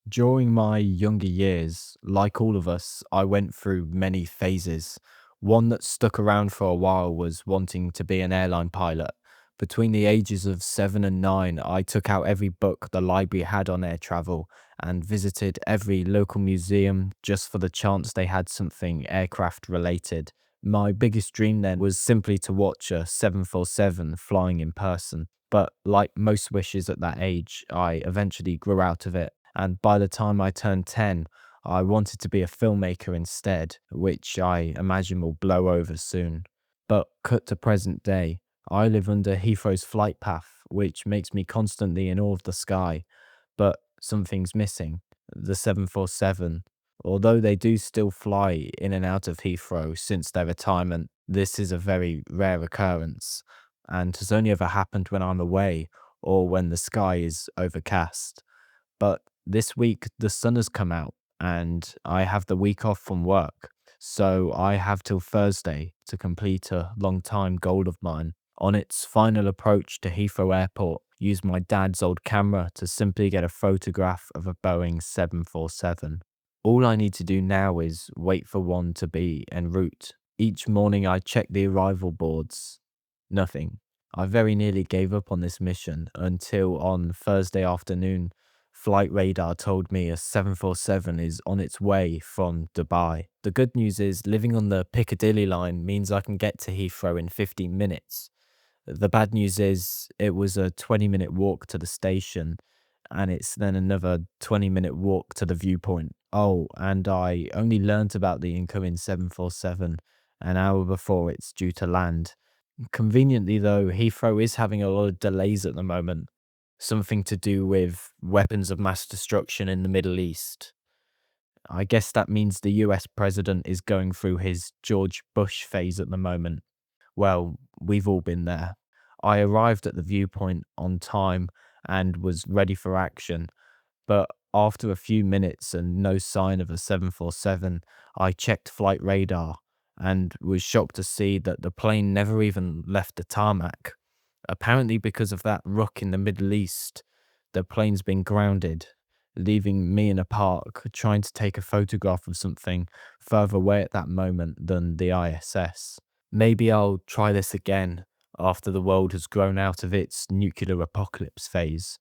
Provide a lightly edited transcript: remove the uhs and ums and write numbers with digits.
During my younger years, like all of us, I went through many phases. One that stuck around for a while was wanting to be an airline pilot. Between the ages of 7 and 9, I took out every book the library had on air travel and visited every local museum just for the chance they had something aircraft related. My biggest dream then was simply to watch a 747 flying in person. But like most wishes at that age, I eventually grew out of it, and by the time I turned 10, I wanted to be a filmmaker instead, which I imagine will blow over soon. But cut to present day, I live under Heathrow's flight path, which makes me constantly in awe of the sky. But something's missing: the 747. Although they do still fly in and out of Heathrow since their retirement, this is a very rare occurrence and has only ever happened when I'm away or when the sky is overcast. But this week, the sun has come out and I have the week off from work. So I have till Thursday to complete a long time goal of mine. On its final approach to Heathrow Airport, use my dad's old camera to simply get a photograph of a Boeing 747. All I need to do now is wait for one to be en route. Each morning I check the arrival boards. Nothing. I very nearly gave up on this mission until on Thursday afternoon, flight radar told me a 747 is on its way from Dubai. The good news is living on the Piccadilly line means I can get to Heathrow in 15 minutes. The bad news is it was a 20-minute walk to the station, and it's then another 20-minute walk to the viewpoint. Oh, and I only learnt about the incoming 747 an hour before it's due to land. Conveniently, though, Heathrow is having a lot of delays at the moment, something to do with weapons of mass destruction in the Middle East. I guess that means the US president is going through his George Bush phase at the moment. Well, we've all been there. I arrived at the viewpoint on time and was ready for action, but after a few minutes and no sign of a 747, I checked flight radar and was shocked to see that the plane never even left the tarmac. Apparently, because of that ruck in the Middle East, the plane's been grounded, leaving me in a park trying to take a photograph of something further away at that moment than the ISS. Maybe I'll try this again after the world has grown out of its nuclear apocalypse phase.